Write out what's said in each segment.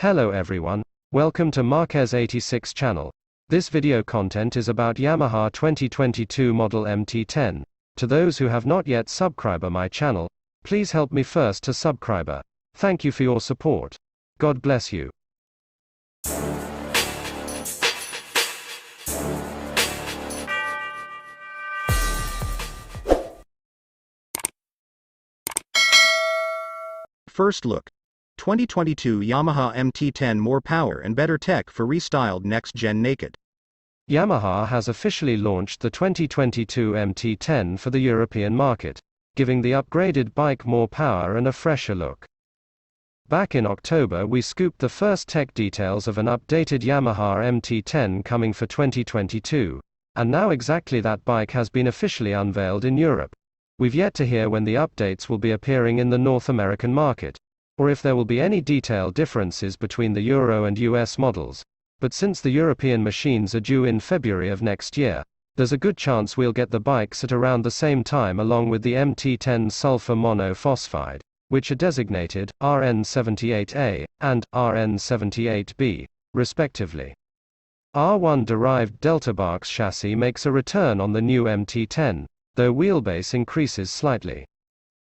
Hello everyone, welcome to Marquez 86 channel. This video content is about Yamaha 2022 model MT-10. To those who have not yet subscribed my channel, please help me first to subscribe. Thank you for your support. God bless you. First look. 2022 Yamaha MT-10, more power and better tech for restyled next-gen naked. Yamaha has officially launched the 2022 MT-10 for the European market, giving the upgraded bike more power and a fresher look. Back in October we scooped the first tech details of an updated Yamaha MT-10 coming for 2022, and now exactly that bike has been officially unveiled in Europe. We've yet to hear when the updates will be appearing in the North American market, or if there will be any detailed differences between the Euro and US models, but since the European machines are due in February of next year, there's a good chance we'll get the bikes at around the same time along with the MT-10 sulfur monophosphide, which are designated RN78 A and RN78 B, respectively. R1-derived Delta Barks chassis makes a return on the new MT-10, though wheelbase increases slightly.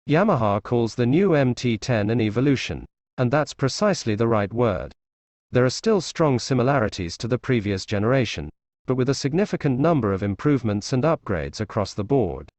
Yamaha calls the new MT-10 an evolution, and that's precisely the right word. There are still strong similarities to the previous generation, but with a significant number of improvements and upgrades across the board.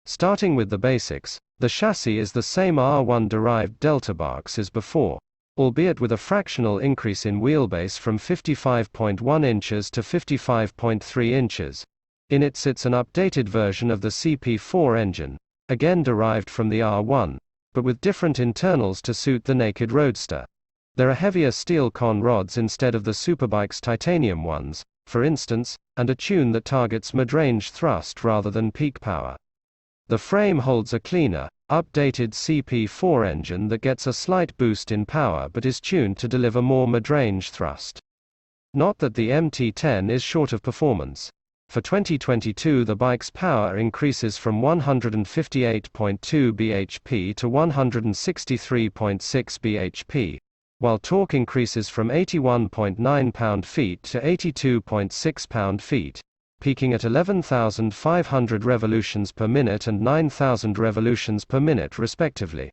Starting with the basics, the chassis is the same R1-derived Delta Barks as before, albeit with a fractional increase in wheelbase from 55.1 inches to 55.3 inches. In it sits an updated version of the CP4 engine, again derived from the R1, but with different internals to suit the naked roadster. There are heavier steel con rods instead of the Superbike's titanium ones, for instance, and a tune that targets mid-range thrust rather than peak power. The frame holds a cleaner, updated CP4 engine that gets a slight boost in power but is tuned to deliver more mid-range thrust. Not that the MT-10 is short of performance. For 2022 the bike's power increases from 158.2 bhp to 163.6 bhp, while torque increases from 81.9 pound-feet to 82.6 pound-feet, peaking at 11,500 revolutions per minute and 9,000 revolutions per minute respectively.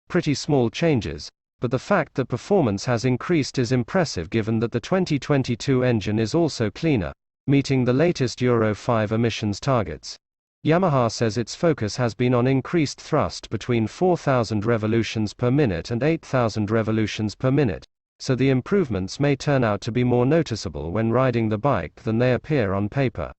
Pretty small changes, but the fact that performance has increased is impressive given that the 2022 engine is also cleaner, meeting the latest Euro 5 emissions targets. Yamaha says its focus has been on increased thrust between 4,000 revolutions per minute and 8,000 revolutions per minute, so the improvements may turn out to be more noticeable when riding the bike than they appear on paper.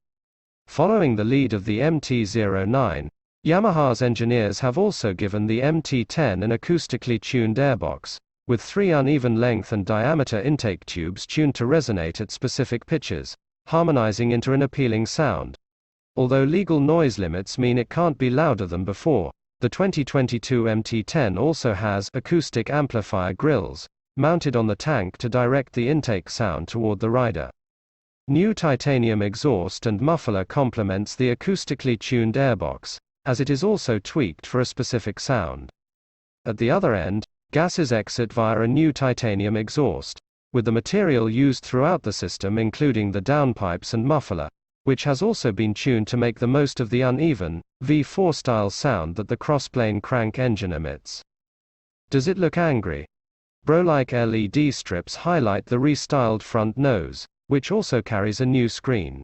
Following the lead of the MT-09, Yamaha's engineers have also given the MT-10 an acoustically tuned airbox, with 3 uneven length and diameter intake tubes tuned to resonate at specific pitches, harmonizing into an appealing sound. Although legal noise limits mean it can't be louder than before, the 2022 MT-10 also has acoustic amplifier grills, mounted on the tank to direct the intake sound toward the rider. New titanium exhaust and muffler complements the acoustically tuned airbox, as it is also tweaked for a specific sound. At the other end, gases exit via a new titanium exhaust, with the material used throughout the system including the downpipes and muffler, which has also been tuned to make the most of the uneven, V4 style sound that the crossplane crank engine emits. Does it look angry? Bro-like LED strips highlight the restyled front nose, which also carries a new screen.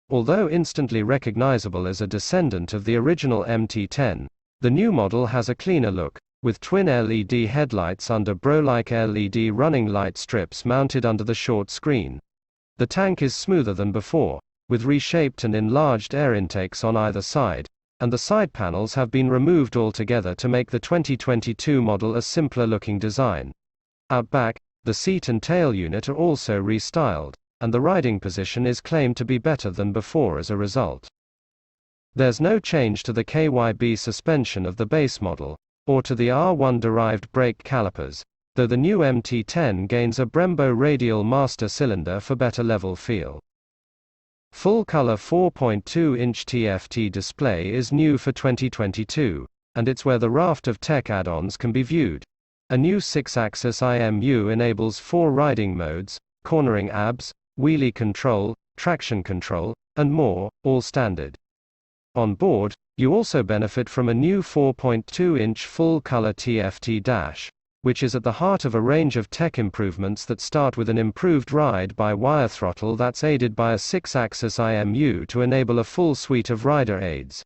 Although instantly recognizable as a descendant of the original MT-10, the new model has a cleaner look, with twin LED headlights under bro-like LED running light strips mounted under the short screen. The tank is smoother than before, with reshaped and enlarged air intakes on either side, and the side panels have been removed altogether to make the 2022 model a simpler looking design. Out back, the seat and tail unit are also restyled, and the riding position is claimed to be better than before as a result. There's no change to the KYB suspension of the base model, or to the R1-derived brake calipers, though the new MT-10 gains a Brembo radial master cylinder for better level feel. Full-color 4.2-inch TFT display is new for 2022, and it's where the raft of tech add-ons can be viewed. A new 6-axis IMU enables 4 riding modes: cornering ABS, wheelie control, traction control, and more, all standard. On board, you also benefit from a new 4.2-inch full-color TFT dash, which is at the heart of a range of tech improvements that start with an improved ride-by-wire throttle that's aided by a 6-axis IMU to enable a full suite of rider aids.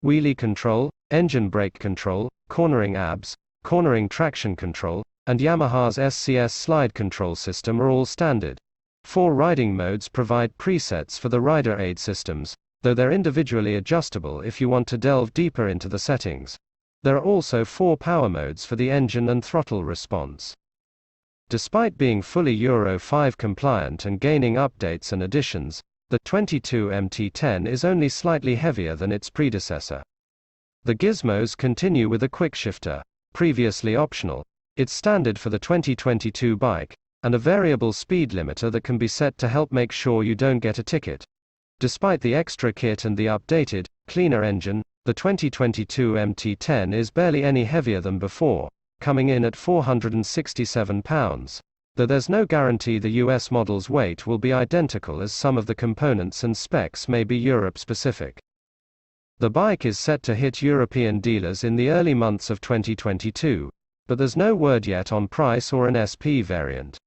Wheelie control, engine brake control, cornering ABS, cornering traction control, and Yamaha's SCS slide control system are all standard. 4 riding modes provide presets for the rider aid systems, though they're individually adjustable if you want to delve deeper into the settings. There are also 4 power modes for the engine and throttle response. Despite being fully Euro 5 compliant and gaining updates and additions, the 22 MT-10 is only slightly heavier than its predecessor. The gizmos continue with a quickshifter, previously optional. It's standard for the 2022 bike, and a variable speed limiter that can be set to help make sure you don't get a ticket. Despite the extra kit and the updated, cleaner engine, the 2022 MT-10 is barely any heavier than before, coming in at 467 pounds, though there's no guarantee the US model's weight will be identical, as some of the components and specs may be Europe-specific. The bike is set to hit European dealers in the early months of 2022, but there's no word yet on price or an SP variant.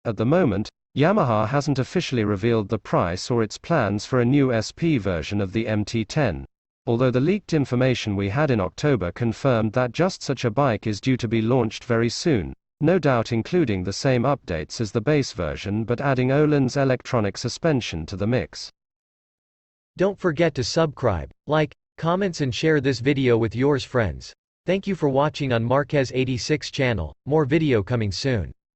At the moment, Yamaha hasn't officially revealed the price or its plans for a new SP version of the MT-10, although the leaked information we had in October confirmed that just such a bike is due to be launched very soon, no doubt including the same updates as the base version but adding Öhlins electronic suspension to the mix. Don't forget to subscribe, like, comments and share this video with yours friends. Thank you for watching on Marquez 86 channel, more video coming soon.